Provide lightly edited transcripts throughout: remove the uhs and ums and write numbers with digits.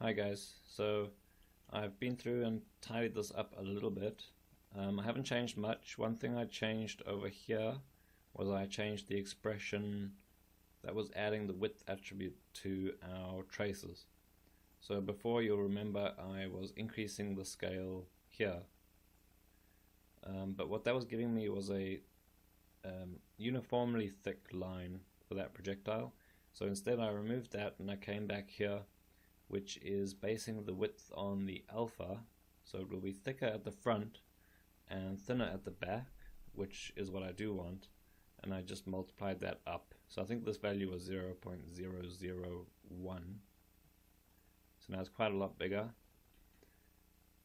Hi guys, so I've been through and tidied this up a little bit. I haven't changed much. One thing I changed over here was I changed the expression that was adding the width attribute to our traces. So before, you'll remember, I was increasing the scale here, but what that was giving me was a uniformly thick line for that projectile. So instead I removed that and I came back here, which is basing the width on the alpha, so it will be thicker at the front and thinner at the back, which is what I do want, and I just multiplied that up. So I think this value was 0.001, so now it's quite a lot bigger,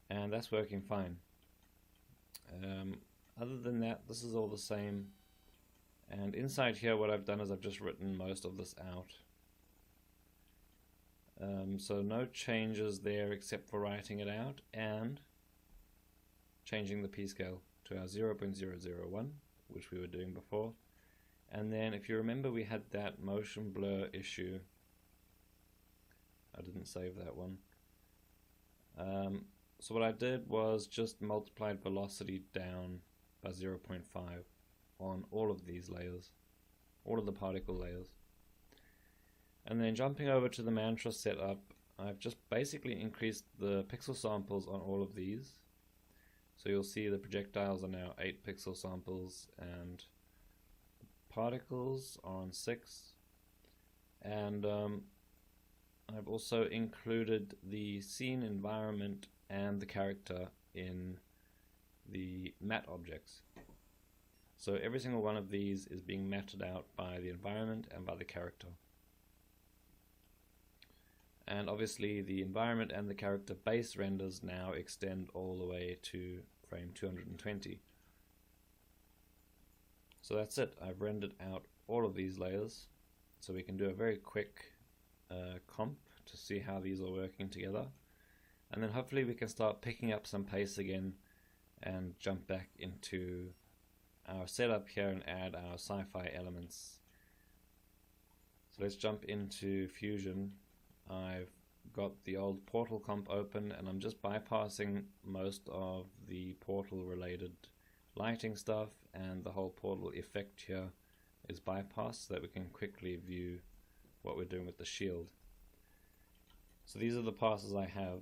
and that's working fine. Other than that, this is all the same, and inside here what I've done is I've just written most of this out. So no changes there except for writing it out and changing the p-scale to our 0.001, which we were doing before. And then if you remember, we had that motion blur issue. I didn't save that one. So what I did was just multiplied velocity down by 0.5 on all of these layers, all of the particle layers. And then jumping over to the mantra setup, I've just basically increased the pixel samples on all of these. So you'll see the projectiles are now 8 pixel samples and particles are on 6. And I've also included the scene environment and the character in the matte objects. So every single one of these is being matted out by the environment and by the character. And obviously the environment and the character base renders now extend all the way to frame 220. So that's it. I've rendered out all of these layers, so we can do a very quick comp to see how these are working together, and then hopefully we can start picking up some pace again and jump back into our setup here and add our sci-fi elements. So let's jump into Fusion. I've got the old portal comp open and I'm just bypassing most of the portal related lighting stuff, and the whole portal effect here is bypassed so that we can quickly view what we're doing with the shield. So these are the passes I have.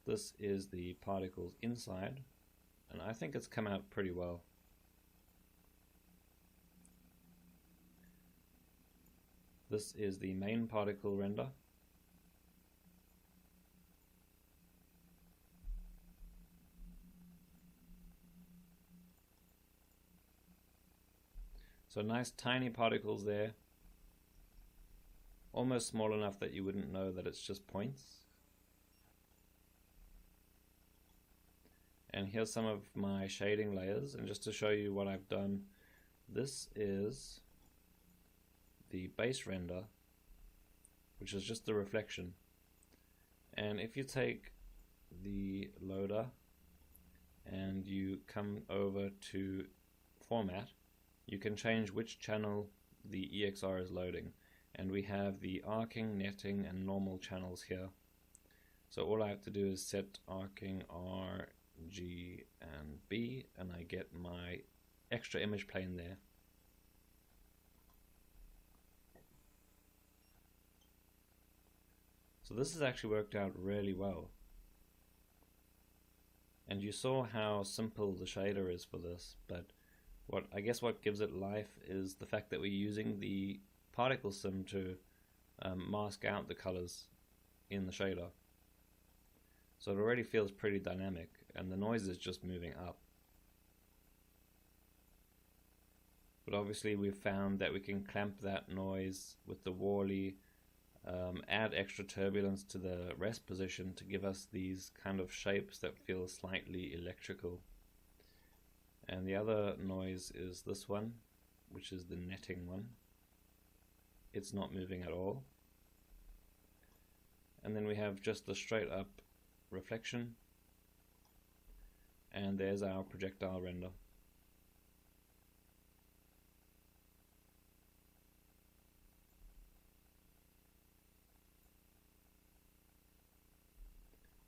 This is the particles inside, and I think it's come out pretty well. This is the main particle render. So nice tiny particles there, almost small enough that you wouldn't know that it's just points. And here's some of my shading layers, and just to show you what I've done, this is the base render, which is just the reflection. And if you take the loader and you come over to format, you can change which channel the EXR is loading, and we have the arcing, netting and normal channels here. So all I have to do is set arcing R, G and B, and I get my extra image plane there. So this has actually worked out really well. And you saw how simple the shader is for this, but I guess what gives it life is the fact that we're using the particle sim to mask out the colors in the shader. So it already feels pretty dynamic, and the noise is just moving up. But obviously we've found that we can clamp that noise with the Worley, add extra turbulence to the rest position to give us these kind of shapes that feel slightly electrical. And the other noise is this one, which is the netting one. It's not moving at all. And then we have just the straight up reflection, and there's our projectile render.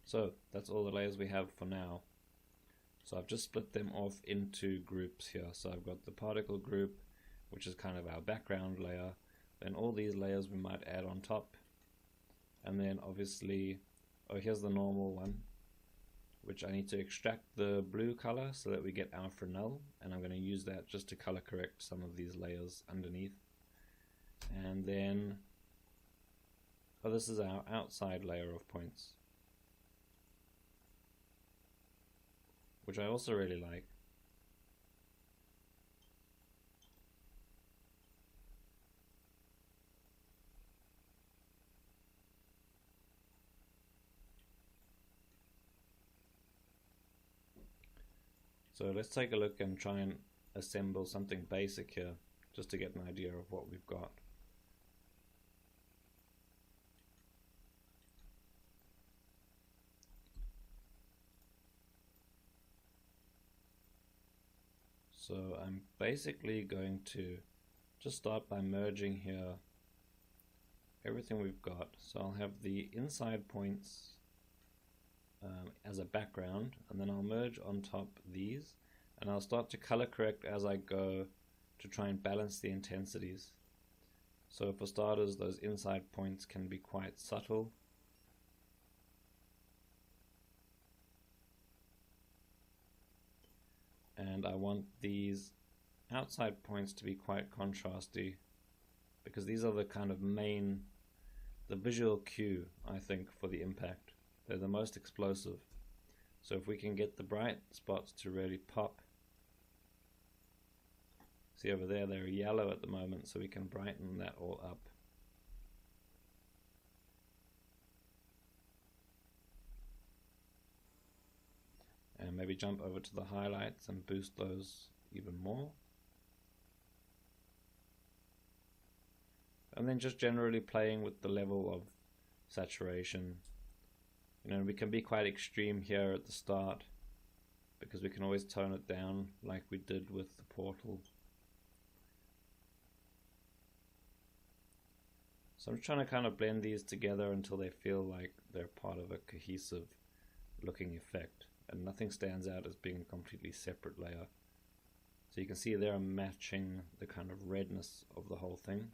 So that's all the layers we have for now. So I've just split them off into groups here. So I've got the particle group, which is kind of our background layer. Then all these layers we might add on top. And then obviously, oh, here's the normal one, which I need to extract the blue color so that we get our Fresnel. And I'm going to use that just to color correct some of these layers underneath. And then, oh, this is our outside layer of points, which I also really like. So let's take a look and try and assemble something basic here, just to get an idea of what we've got. So I'm basically going to just start by merging here everything we've got. So I'll have the inside points as a background, and then I'll merge on top these, and I'll start to color correct as I go to try and balance the intensities. So for starters, those inside points can be quite subtle. And I want these outside points to be quite contrasty, because these are the kind of the visual cue, I think, for the impact. They're the most explosive. So if we can get the bright spots to really pop. See over there, they're yellow at the moment, so we can brighten that all up. And maybe jump over to the highlights and boost those even more. And then just generally playing with the level of saturation. You know, we can be quite extreme here at the start, because we can always tone it down like we did with the portal. So I'm trying to kind of blend these together until they feel like they're part of a cohesive looking effect, and nothing stands out as being a completely separate layer. So you can see they're matching the kind of redness of the whole thing.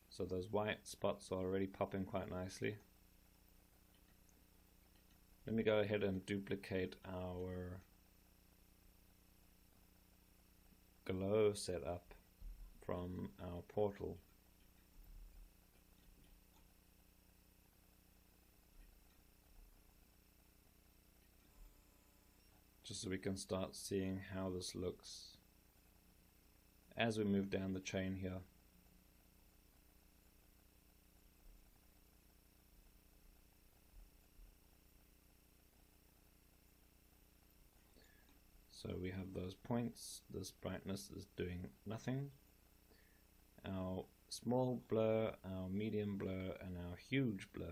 So those white spots are already popping quite nicely. Let me go ahead and duplicate our glow setup from our portal. Just so we can start seeing how this looks as we move down the chain here. So we have those points, this brightness is doing nothing. Our small blur, our medium blur, and our huge blur.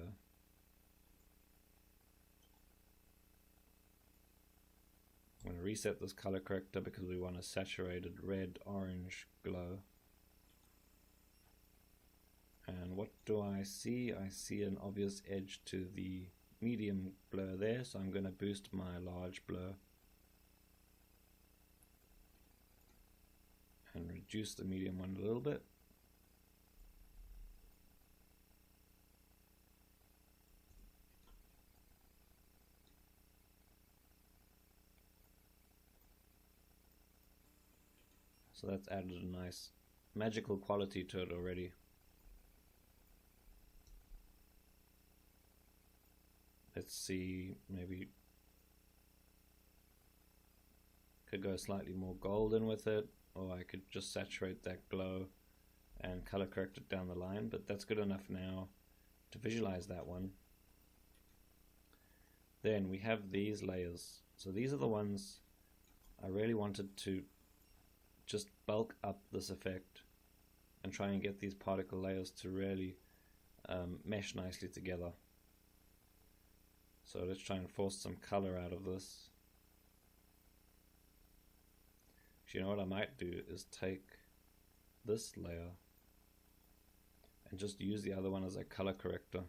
I'm going to reset this color corrector because we want a saturated red-orange glow. And what do I see? I see an obvious edge to the medium blur there, so I'm going to boost my large blur and reduce the medium one a little bit. So that's added a nice magical quality to it already. Let's see, maybe could go slightly more golden with it, or I could just saturate that glow and color correct it down the line, but that's good enough now to visualize that one. Then we have these layers. So these are the ones I really wanted to just bulk up this effect and try and get these particle layers to really mesh nicely together. So let's try and force some color out of this. You know what I might do is take this layer and just use the other one as a color corrector.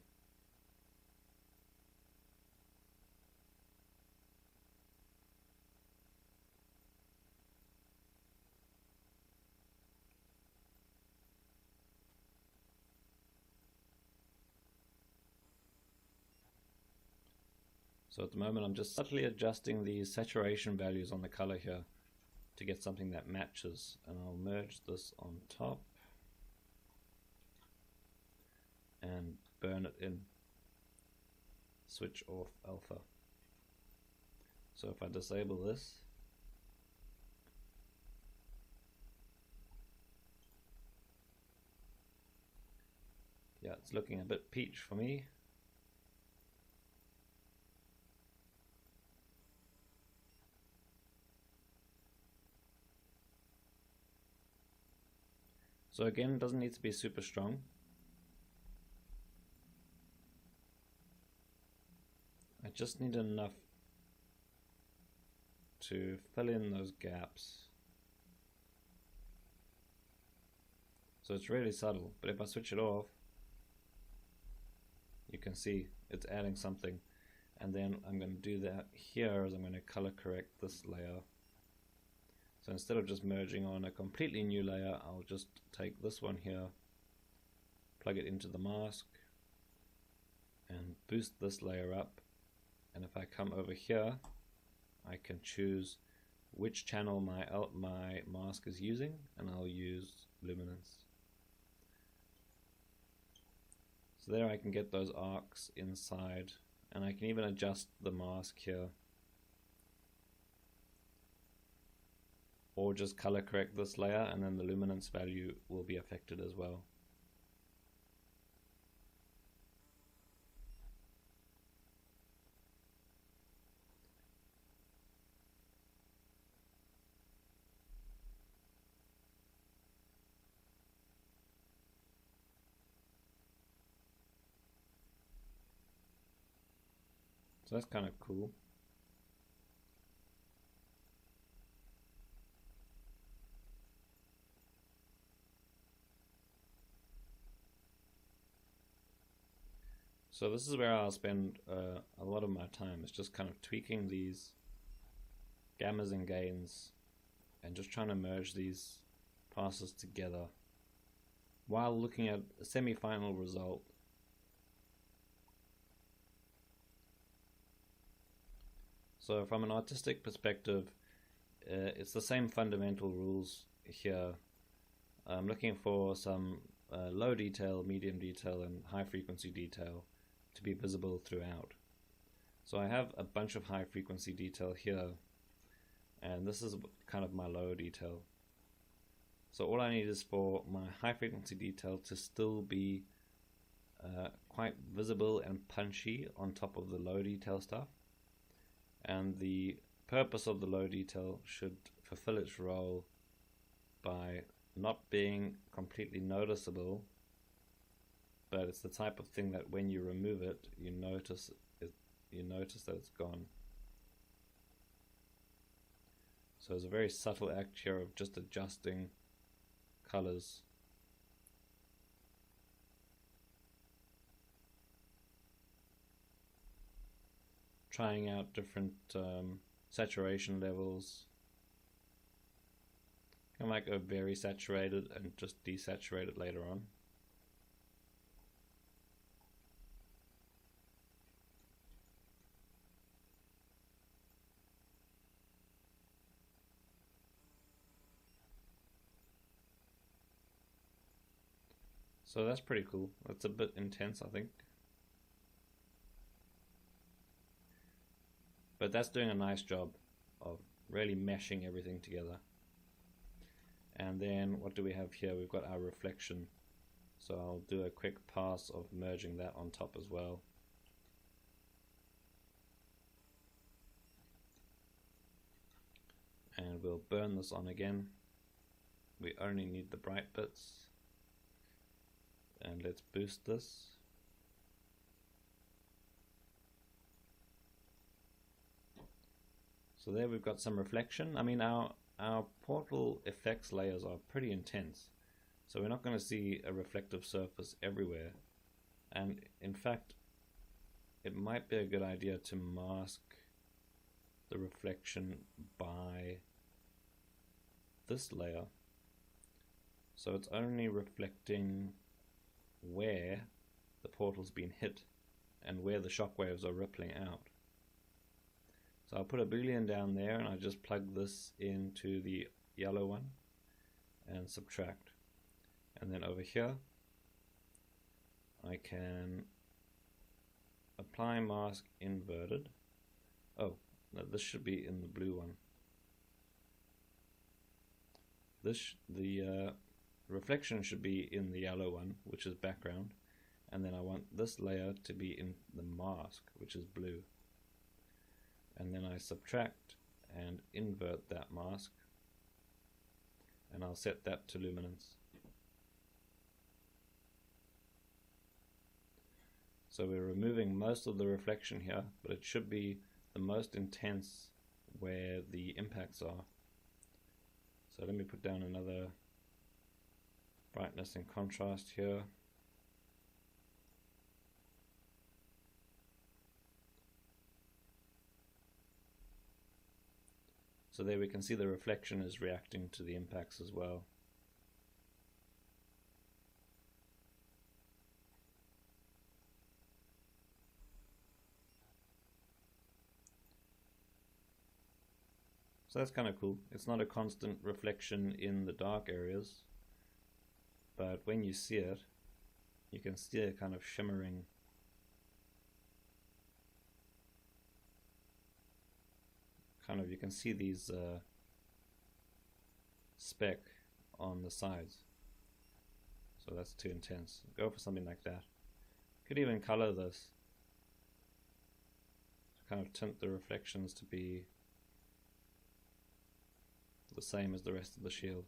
So at the moment I'm just subtly adjusting the saturation values on the color here to get something that matches, and I'll merge this on top and burn it in. Switch off alpha. So if I disable this, yeah, it's looking a bit peach for me. So again, it doesn't need to be super strong. I just need enough to fill in those gaps. So it's really subtle, but if I switch it off, you can see it's adding something. And then I'm going to do that here as I'm going to color correct this layer. So instead of just merging on a completely new layer, I'll just take this one here, plug it into the mask, and boost this layer up. And if I come over here, I can choose which channel my mask is using, and I'll use luminance. So there I can get those arcs inside, and I can even adjust the mask here, or just color correct this layer, and then the luminance value will be affected as well. So that's kind of cool. So this is where I'll spend a lot of my time. It's just kind of tweaking these gammas and gains and just trying to merge these passes together while looking at a semi-final result. So from an artistic perspective, it's the same fundamental rules here. I'm looking for some low detail, medium detail, and high frequency detail to be visible throughout. So I have a bunch of high frequency detail here, and this is kind of my low detail. So all I need is for my high frequency detail to still be quite visible and punchy on top of the low detail stuff, and the purpose of the low detail should fulfill its role by not being completely noticeable, but it's the type of thing that when you remove it, you notice that it's gone. So it's a very subtle act here of just adjusting colors. Trying out different saturation levels. I might go very saturated and just desaturate it later on. So that's pretty cool. That's a bit intense, I think. But that's doing a nice job of really meshing everything together. And then what do we have here? We've got our reflection. So I'll do a quick pass of merging that on top as well. And we'll burn this on again. We only need the bright bits. And let's boost this. So there we've got some reflection. I mean, our portal effects layers are pretty intense. So we're not going to see a reflective surface everywhere. And in fact, it might be a good idea to mask the reflection by this layer. So it's only reflecting where the portal's been hit and where the shockwaves are rippling out. So I'll put a boolean down there and I just plug this into the yellow one and subtract. And then over here I can apply mask inverted. Oh, no, this should be in the blue one. The reflection should be in the yellow one, which is background, and then I want this layer to be in the mask, which is blue. And then I subtract and invert that mask, and I'll set that to luminance. So we're removing most of the reflection here, but it should be the most intense where the impacts are. So let me put down another brightness and contrast here. So there we can see the reflection is reacting to the impacts as well. So that's kind of cool. It's not a constant reflection in the dark areas, but when you see it, you can see a kind of shimmering you can see these speck on the sides. So that's too intense. Go for something like that. Could even color this to kind of tint the reflections to be the same as the rest of the shield.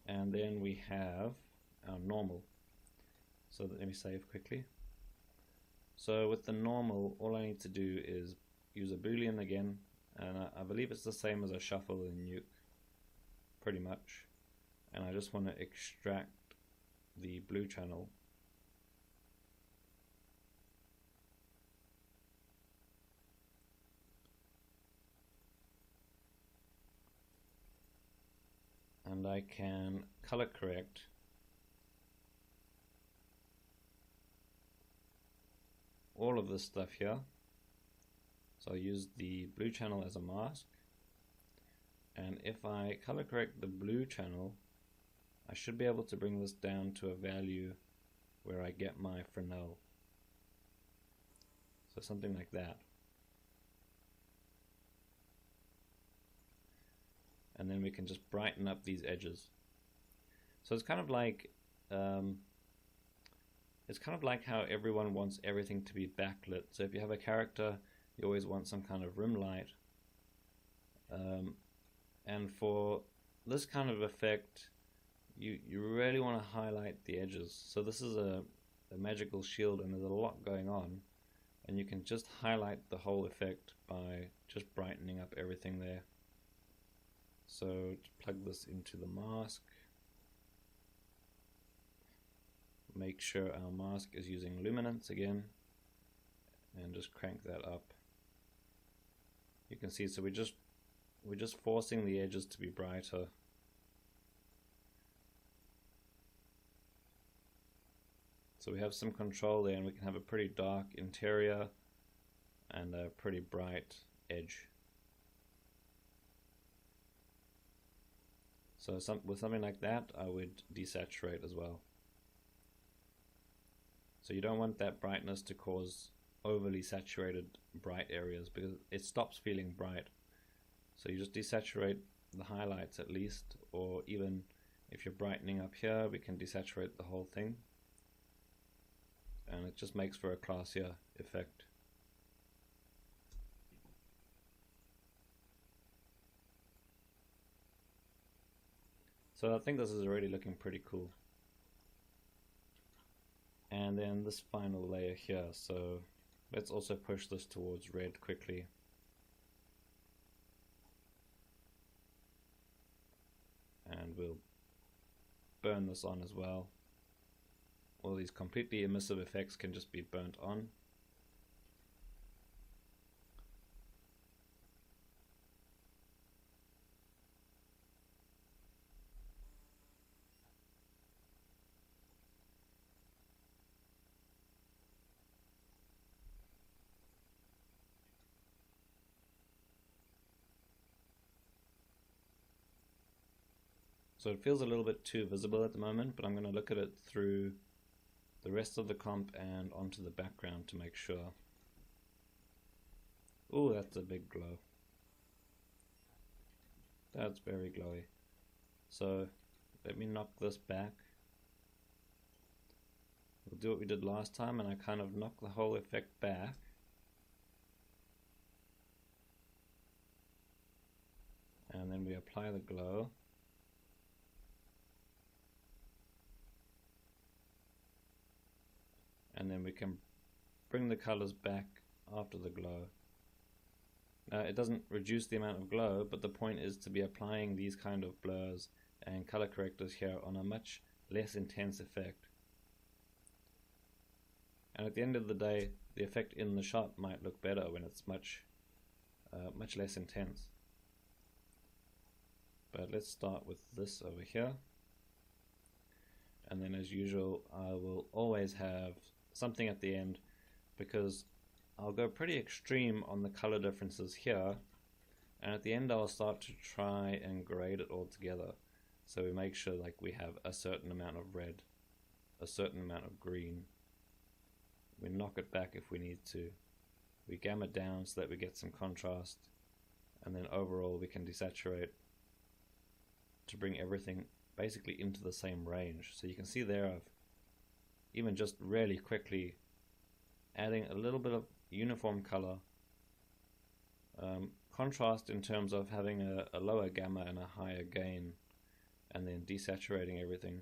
And then we have our normal. So let me save quickly. So with the normal, all I need to do is use a boolean again, and I believe it's the same as a shuffle in Nuke, pretty much. And I just want to extract the blue channel. And I can color correct all of this stuff here. So I'll use the blue channel as a mask, and if I color correct the blue channel, I should be able to bring this down to a value where I get my Fresnel. So something like that. And then we can just brighten up these edges. So it's kind of like how everyone wants everything to be backlit. So if you have a character, you always want some kind of rim light. And for this kind of effect, you really want to highlight the edges. So this is a magical shield, and there's a lot going on, and you can just highlight the whole effect by just brightening up everything there. So plug this into the mask. Make sure our mask is using luminance again, and just crank that up. You can see, so we're just forcing the edges to be brighter. So we have some control there, and we can have a pretty dark interior and a pretty bright edge. So with something like that, I would desaturate as well. So you don't want that brightness to cause overly saturated bright areas, because it stops feeling bright. So you just desaturate the highlights at least, or even if you're brightening up here, we can desaturate the whole thing. And it just makes for a classier effect. So I think this is already looking pretty cool. And then this final layer here, so let's also push this towards red quickly. burn this on as well. All these completely emissive effects can just be burnt on. So it feels a little bit too visible at the moment, but I'm going to look at it through the rest of the comp and onto the background to make sure. Oh, that's a big glow. That's very glowy. So let me knock this back. We'll do what we did last time, and I kind of knock the whole effect back. And then we apply the glow. And then we can bring the colors back after the glow. It doesn't reduce the amount of glow, but the point is to be applying these kind of blurs and color correctors here on a much less intense effect. And at the end of the day, the effect in the shot might look better when it's much less intense. But let's start with this over here. And then as usual, I will always have something at the end, because I'll go pretty extreme on the color differences here, and at the end I'll start to try and grade it all together, so we make sure like we have a certain amount of red, a certain amount of green. We knock it back if we need to, we gamma down so that we get some contrast, and then overall we can desaturate to bring everything basically into the same range. So you can see there I've even just really quickly adding a little bit of uniform color, contrast in terms of having a lower gamma and a higher gain, and then desaturating everything.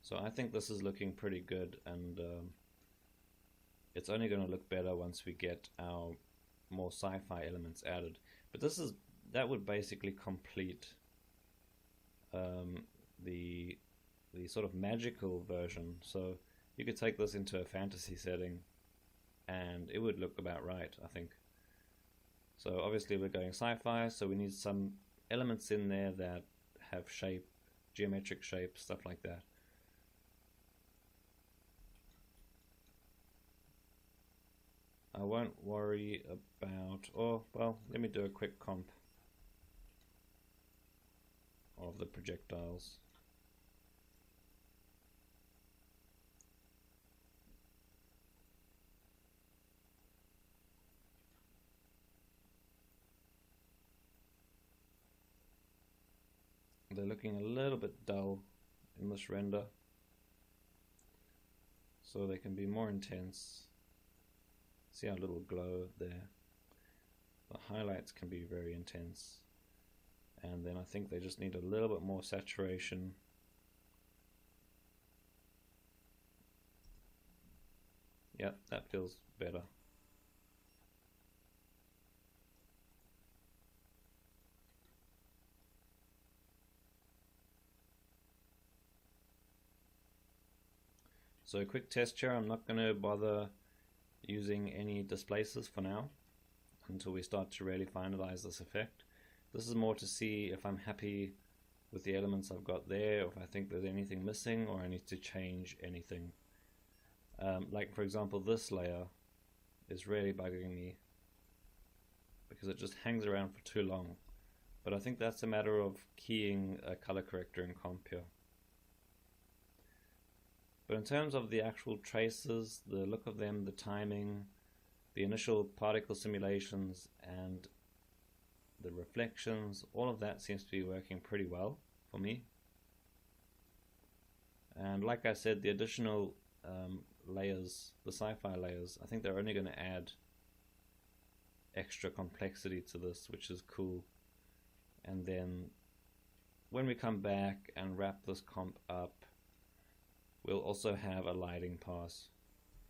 So I think this is looking pretty good, and it's only going to look better once we get our more sci-fi elements added. But that would basically complete the sort of magical version. So you could take this into a fantasy setting and it would look about right, I think. So obviously we're going sci-fi, so we need some elements in there that have shape, geometric shape, stuff like that. I won't worry about, well, let me do a quick comp of the projectiles. They're looking a little bit dull in this render, so they can be more intense. See our little glow there. The highlights can be very intense, and then I think they just need a little bit more saturation. Yep, that feels better. So a quick test here, I'm not going to bother using any displacers for now until we start to really finalize this effect. This is more to see if I'm happy with the elements I've got there, or if I think there's anything missing or I need to change anything. Like for example, this layer is really bugging me because it just hangs around for too long. But I think that's a matter of keying a color corrector in comp here. But in terms of the actual traces, the look of them, the timing, the initial particle simulations, and the reflections, all of that seems to be working pretty well for me. And like I said, the additional layers, the sci-fi layers, I think they're only going to add extra complexity to this, which is cool. And then when we come back and wrap this comp up, we'll also have a lighting pass.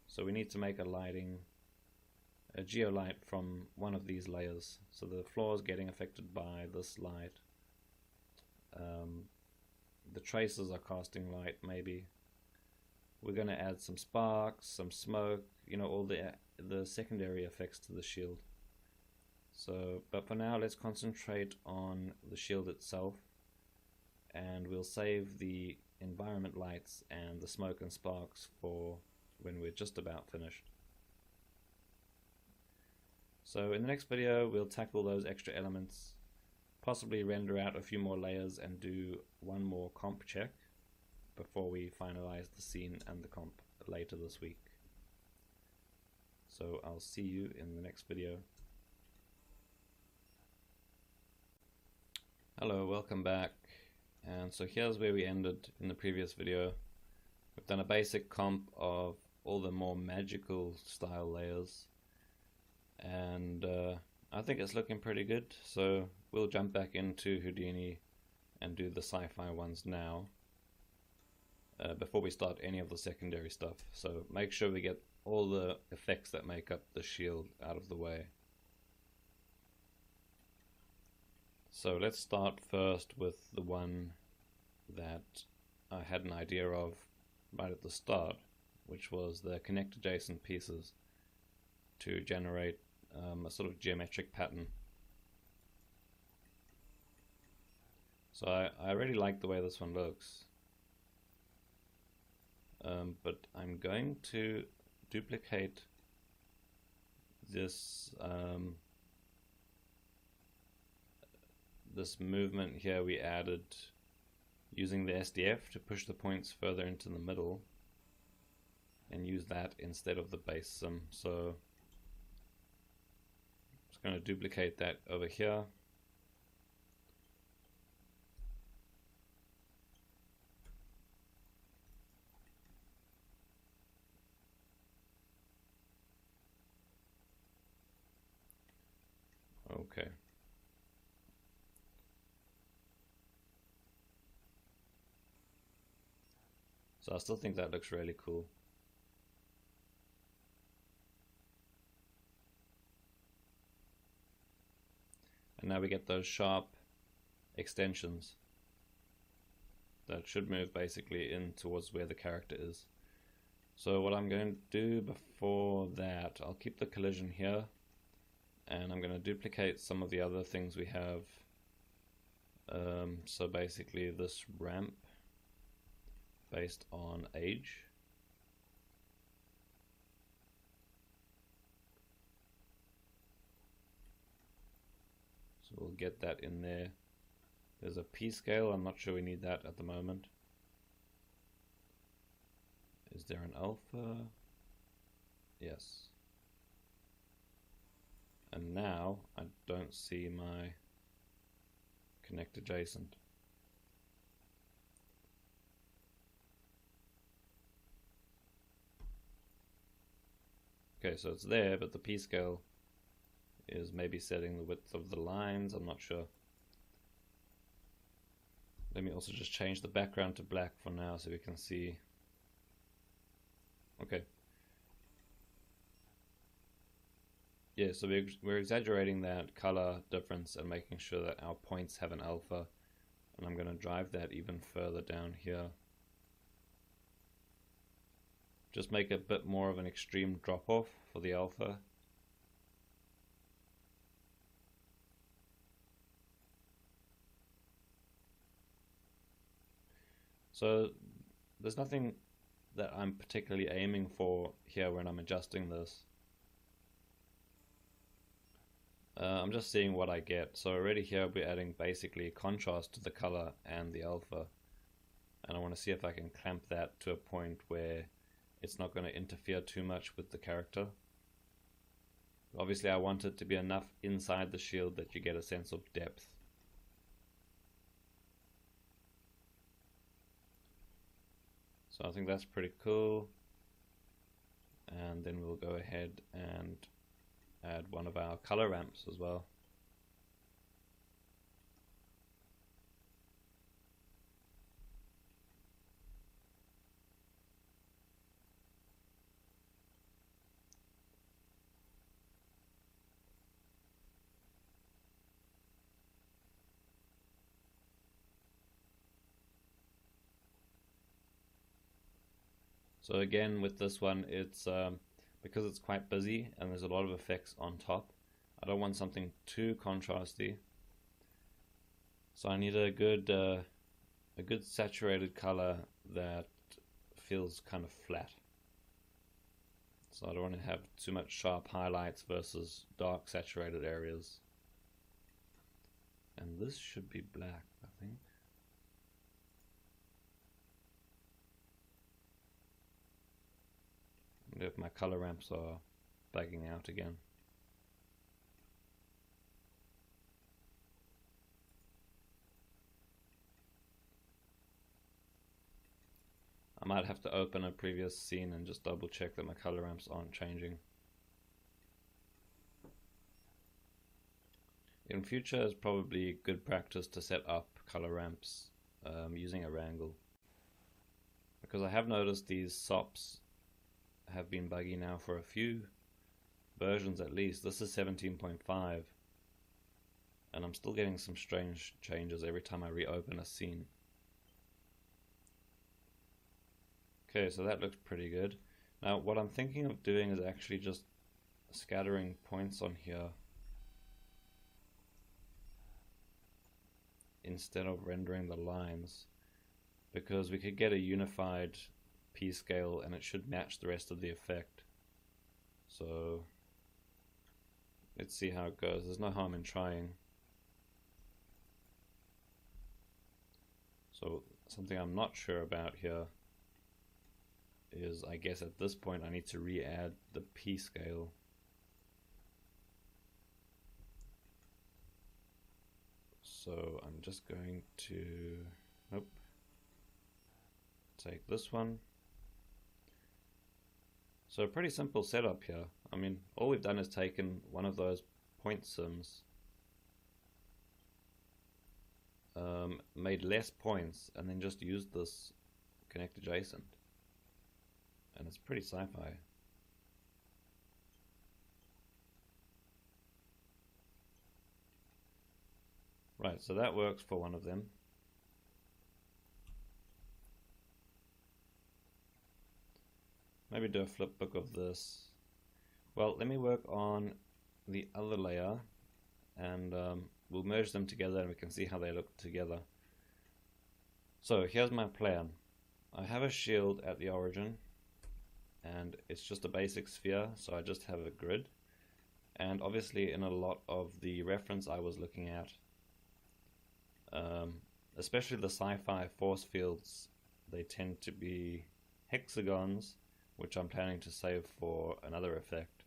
So we need to make a lighting a geolight from one of these layers. So the floor is getting affected by this light. The traces are casting light, maybe. We're going to add some sparks, some smoke, all the secondary effects to the shield. So, but for now, let's concentrate on the shield itself, and we'll save the environment lights and the smoke and sparks for when we're just about finished. So in the next video, we'll tackle those extra elements, possibly render out a few more layers and do one more comp check before we finalize the scene and the comp later this week. So I'll see you in the next video. Hello, welcome back. And so here's where we ended in the previous video. We've done a basic comp of all the more magical style layers, and I think it's looking pretty good. So we'll jump back into Houdini and do the sci-fi ones now, before we start any of the secondary stuff. So make sure we get all the effects that make up the shield out of the way. So let's start first with the one that I had an idea of right at the start, which was the connect adjacent pieces to generate a sort of geometric pattern. So I really like the way this one looks, but I'm going to duplicate this this movement here we added using the SDF to push the points further into the middle, and use that instead of the base sim. So I'm just going to duplicate that over here. Okay. So I still think that looks really cool. And now we get those sharp extensions that should move basically in towards where the character is. So what I'm going to do before that, I'll keep the collision here, and I'm going to duplicate some of the other things we have. So basically this ramp based on age. So we'll get that in there. There's a P scale, I'm not sure we need that at the moment. Is there an alpha? Yes. And now I don't see my connect adjacent. Okay, so it's there, but the P scale is maybe setting the width of the lines, I'm not sure. Let me also just change the background to black for now so we can see. Okay. Yeah, so we're exaggerating that color difference and making sure that our points have an alpha, and I'm going to drive that even further down here. Just make a bit more of an extreme drop-off for the alpha. So there's nothing that I'm particularly aiming for here when I'm adjusting this. I'm just seeing what I get. So already here we're adding basically contrast to the color and the alpha, and I want to see if I can clamp that to a point where it's not going to interfere too much with the character. Obviously I want it to be enough inside the shield that you get a sense of depth. So I think that's pretty cool. And then we'll go ahead and add one of our color ramps as well. So again, with this one, it's because it's quite busy and there's a lot of effects on top, I don't want something too contrasty. So I need a good saturated color that feels kind of flat. So I don't want to have too much sharp highlights versus dark saturated areas. And this should be black, I think. And if my color ramps are bugging out again. I might have to open a previous scene and just double check that my color ramps aren't changing. In future, it's probably good practice to set up color ramps using a wrangle, because I have noticed these SOPs have been buggy now for a few versions at least. This is 17.5 and I'm still getting some strange changes every time I reopen a scene. Okay, so that looks pretty good. Now what I'm thinking of doing is actually just scattering points on here instead of rendering the lines, because we could get a unified P-scale and it should match the rest of the effect. So let's see how it goes. There's no harm in trying. So something I'm not sure about here is, I guess at this point I need to re-add the P-scale. So I'm just going to, take this one. So a pretty simple setup here. I mean, all we've done is taken one of those point sims, made less points, and then just used this connect adjacent. And it's pretty sci-fi. Right, so that works for one of them. Maybe do a flipbook of this. Well, let me work on the other layer and we'll merge them together and we can see how they look together. So here's my plan. I have a shield at the origin and it's just a basic sphere, so I just have a grid. And obviously in a lot of the reference I was looking at, especially the sci-fi force fields, they tend to be hexagons, which I'm planning to save for another effect.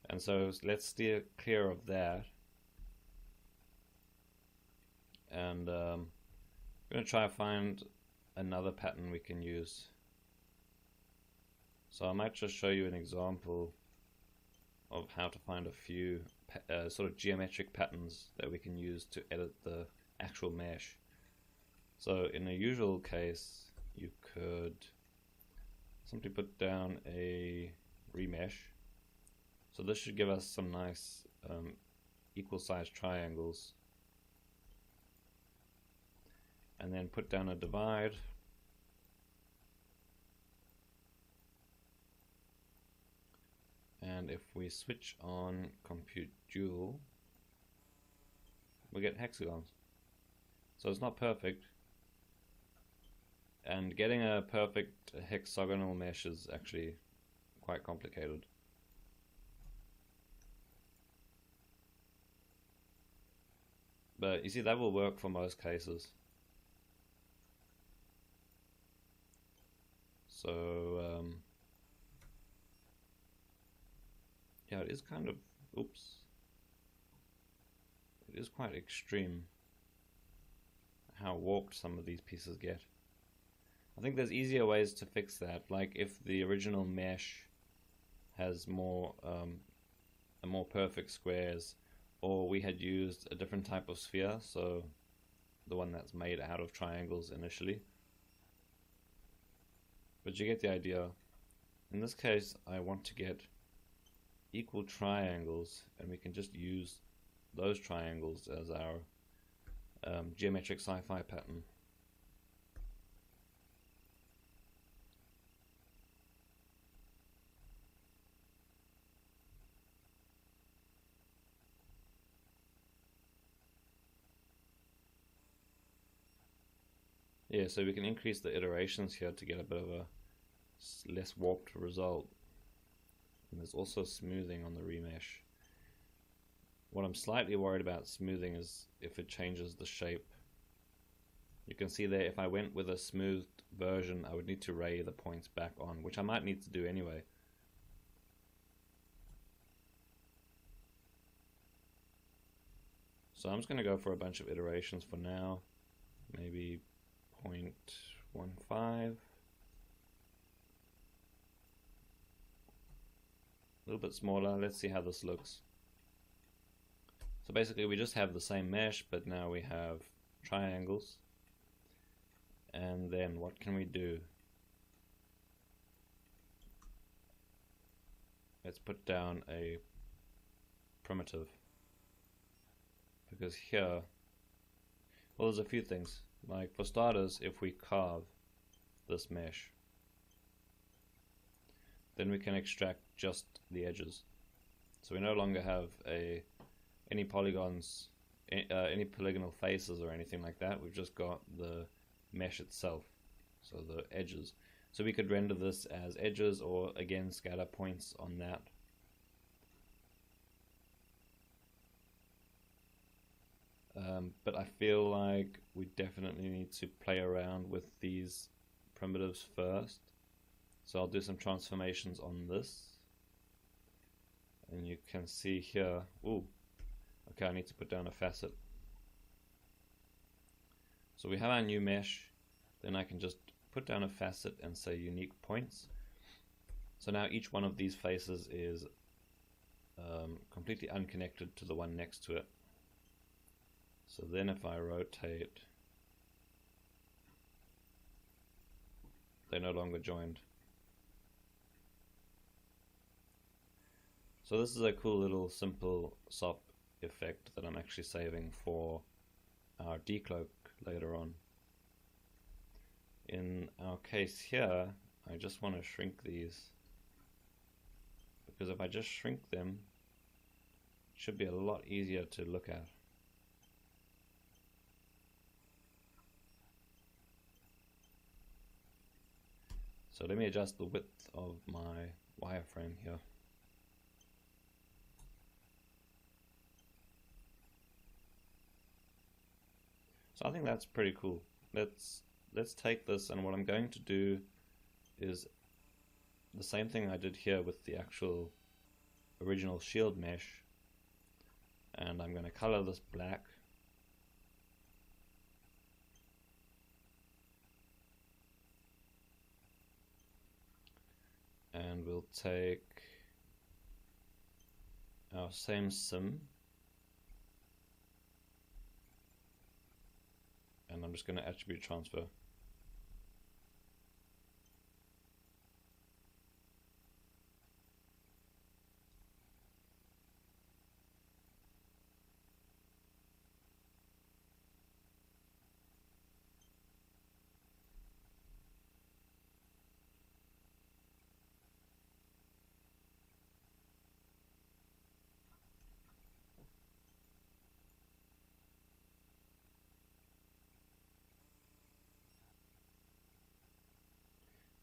And so let's steer clear of that. And I'm going to try to find another pattern we can use. So I might just show you an example of how to find a few sort of geometric patterns that we can use to edit the actual mesh. So in a usual case, you could simply put down a remesh. So this should give us some nice equal sized triangles. And then put down a divide. And if we switch on compute dual, we get hexagons. So it's not perfect. And getting a perfect hexagonal mesh is actually quite complicated. But you see, that will work for most cases. So yeah, it is kind of, oops, it is quite extreme how warped some of these pieces get. I think there's easier ways to fix that, like if the original mesh has more perfect squares, or we had used a different type of sphere, so the one that's made out of triangles initially. But you get the idea. In this case, I want to get equal triangles, and we can just use those triangles as our geometric sci-fi pattern. Yeah, so we can increase the iterations here to get a bit of a less warped result. And there's also smoothing on the remesh. What I'm slightly worried about smoothing is if it changes the shape. You can see there, if I went with a smoothed version, I would need to ray the points back on, which I might need to do anyway. So I'm just going to go for a bunch of iterations for now. Maybe 0.15. A little bit smaller. Let's see how this looks. So basically we just have the same mesh, but now we have triangles. And then what can we do? Let's put down a primitive. Because here, well, there's a few things. Like for starters, if we carve this mesh, then we can extract just the edges. So we no longer have any polygons, any polygonal faces or anything like that. We've just got the mesh itself, so the edges. So we could render this as edges, or again scatter points on that. But I feel like we definitely need to play around with these primitives first. So I'll do some transformations on this. And you can see here, ooh, okay, I need to put down a facet. So we have our new mesh, then I can just put down a facet and say unique points. So now each one of these faces is completely unconnected to the one next to it. So then if I rotate, they're no longer joined. So this is a cool little simple SOP effect that I'm actually saving for our decloak later on. In our case here, I just want to shrink these, because if I just shrink them, it should be a lot easier to look at. So let me adjust the width of my wireframe here. So I think that's pretty cool. Let's take this, and what I'm going to do is the same thing I did here with the actual original shield mesh, and I'm going to color this black. And we'll take our same sim, and I'm just going to attribute transfer.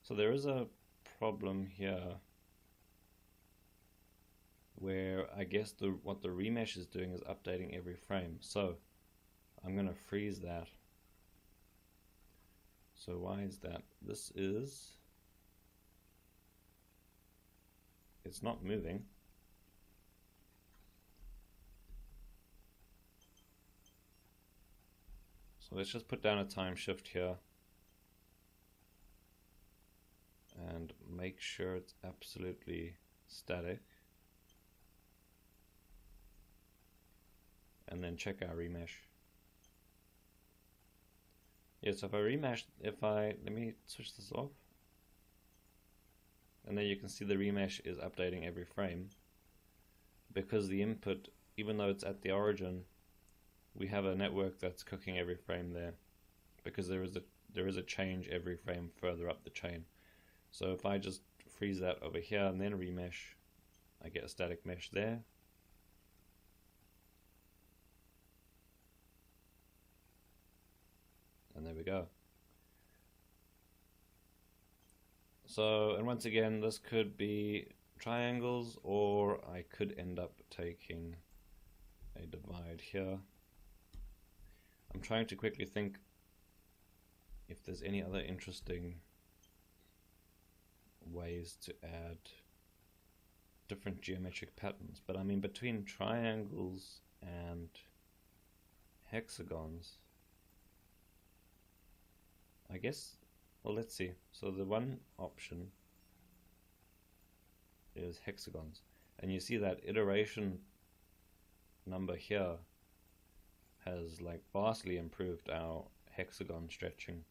So there is a problem here where I guess what the remesh is doing is updating every frame. So I'm going to freeze that. So why is that? It's not moving. So let's just put down a time shift here and make sure it's absolutely static, and then check our remesh. Yeah, so if I remesh, let me switch this off, and then you can see the remesh is updating every frame, because the input, even though it's at the origin, we have a network that's cooking every frame there, because there is a change every frame further up the chain. So if I just freeze that over here and then remesh, I get a static mesh there. And there we go. So, and once again, this could be triangles, or I could end up taking a divide here. I'm trying to quickly think if there's any other interesting ways to add different geometric patterns, but I mean between triangles and hexagons, I guess, well, let's see. So the one option is hexagons, and you see that iteration number here has like vastly improved our hexagon stretching.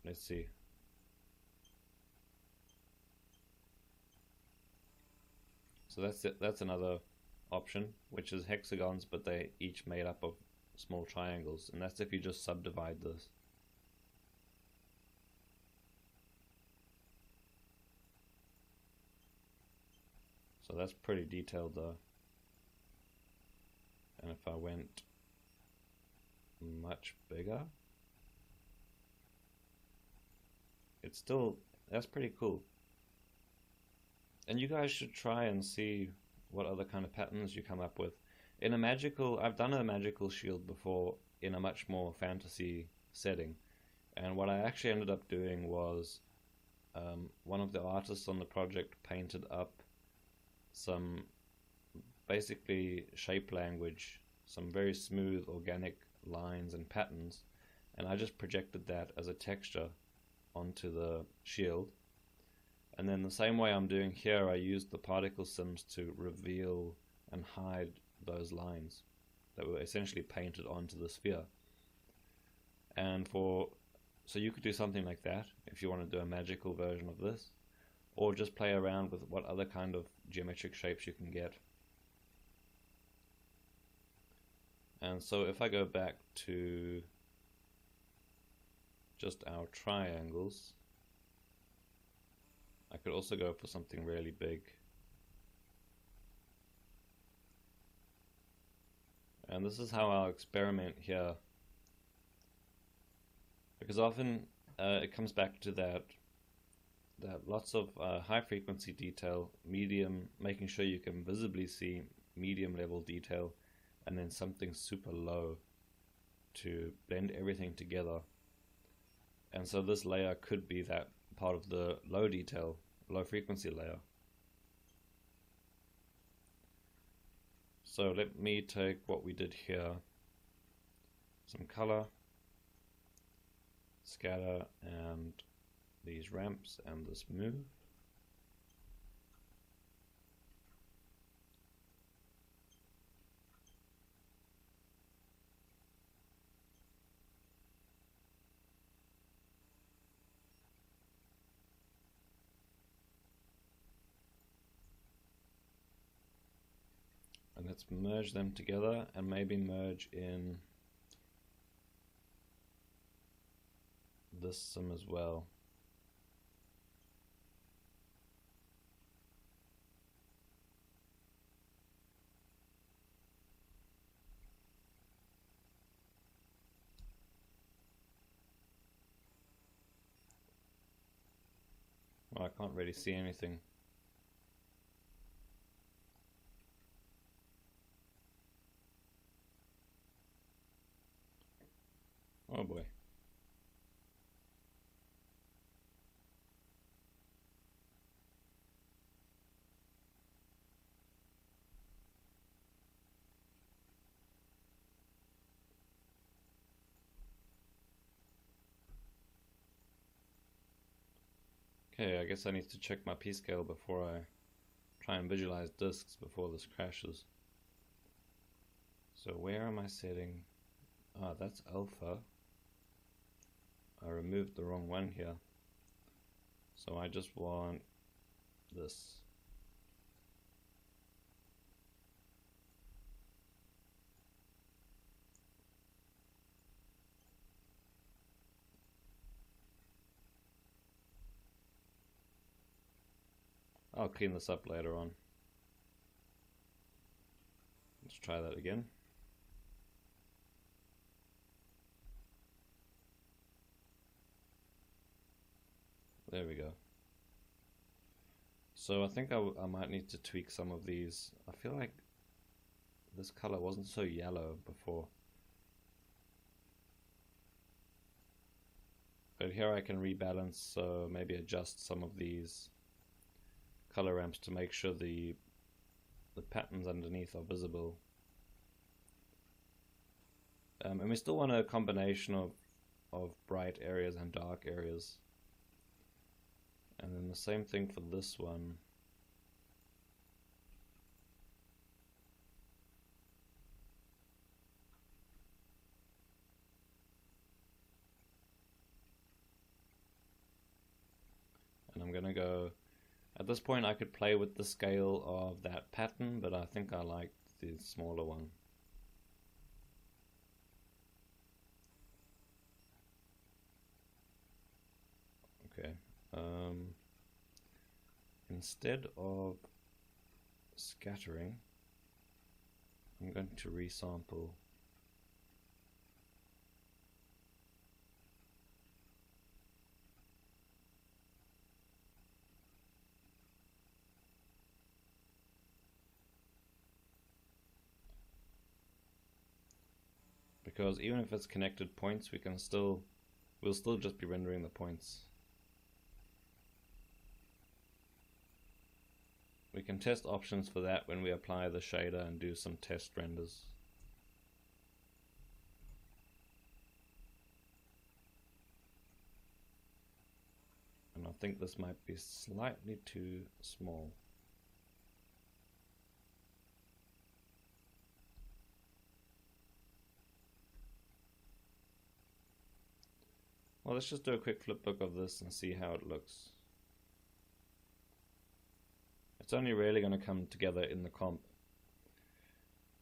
Let's see. So that's it. That's another option, which is hexagons, but they each made up of small triangles, and that's if you just subdivide this. So that's pretty detailed though. And if I went much bigger, it's still, that's pretty cool. And you guys should try and see what other kind of patterns you come up with. In a magical, I've done a magical shield before in a much more fantasy setting, and what I actually ended up doing was one of the artists on the project painted up some basically shape language, some very smooth organic lines and patterns, and I just projected that as a texture onto the shield. And then the same way I'm doing here, I used the particle sims to reveal and hide those lines that were essentially painted onto the sphere. And so you could do something like that if you want to do a magical version of this, or just play around with what other kind of geometric shapes you can get. And so if I go back to just our triangles, I could also go for something really big. And this is how I'll experiment here, because often it comes back to that lots of high frequency detail, medium, making sure you can visibly see medium level detail, and then something super low to blend everything together. And so this layer could be that part of the low detail, low frequency layer. So let me take what we did here, some color, scatter, and these ramps and this move. And let's merge them together and maybe merge in this sim as well. Well, I can't really see anything. Oh boy. Okay, I guess I need to check my p-scale before I try and visualize disks before this crashes. So where am I setting? Ah, that's alpha. I removed the wrong one here. So I just want this. I'll clean this up later on. Let's Let's try that again. There we go. So I think I might need to tweak some of these. I feel like this color wasn't so yellow before. But here I can rebalance, so maybe adjust some of these color ramps to make sure the patterns underneath are visible. And we still want a combination of bright areas and dark areas. And then the same thing for this one. And I'm gonna go, at this point I could play with the scale of that pattern, but I think I like the smaller one. Okay. Instead of scattering, I'm going to resample. Because even if it's connected points, we'll still just be rendering the points. We can test options for that when we apply the shader and do some test renders. And I think this might be slightly too small. Well, let's just do a quick flipbook of this and see how it looks. It's only really going to come together in the comp.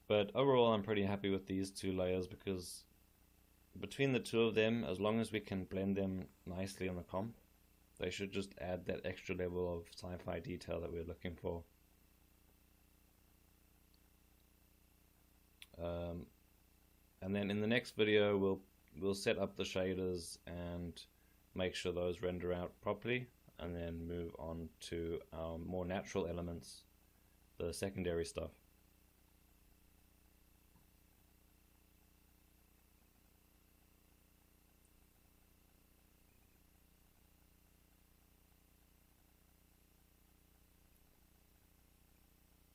But overall I'm pretty happy with these two layers, because between the two of them, as long as we can blend them nicely in the comp, they should just add that extra level of sci-fi detail that we're looking for. And then in the next video we'll set up the shaders and make sure those render out properly, and then move on to our more natural elements, the secondary stuff.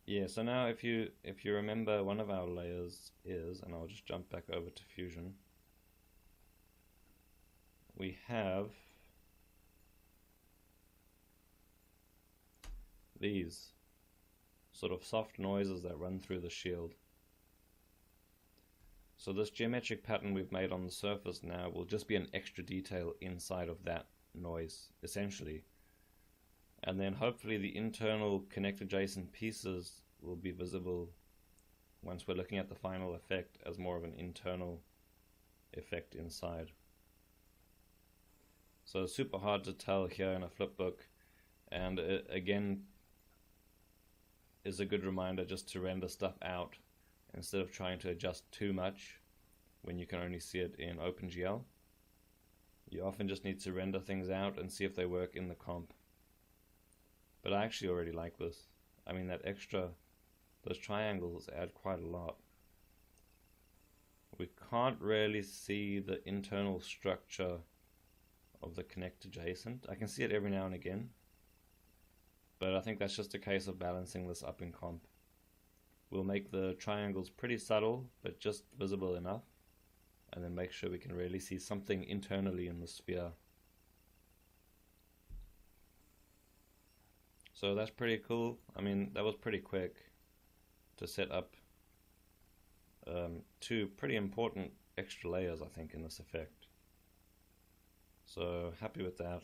Yeah, so now if you remember, one of our layers is, and I'll just jump back over to Fusion, we have these sort of soft noises that run through the shield. So this geometric pattern we've made on the surface now will just be an extra detail inside of that noise, essentially. And then hopefully the internal connect adjacent pieces will be visible once we're looking at the final effect as more of an internal effect inside. So it's super hard to tell here in a flipbook, and it again is a good reminder just to render stuff out instead of trying to adjust too much when you can only see it in OpenGL. You often just need to render things out and see if they work in the comp. But I actually already like this. I mean, those triangles add quite a lot. We can't really see the internal structure of the connect adjacent. I can see it every now and again, but I think that's just a case of balancing this up in comp. We'll make the triangles pretty subtle, but just visible enough, and then make sure we can really see something internally in the sphere. So that's pretty cool. I mean, that was pretty quick to set up two pretty important extra layers, I think, in this effect. So happy with that,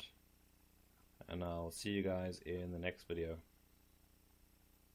and I'll see you guys in the next video.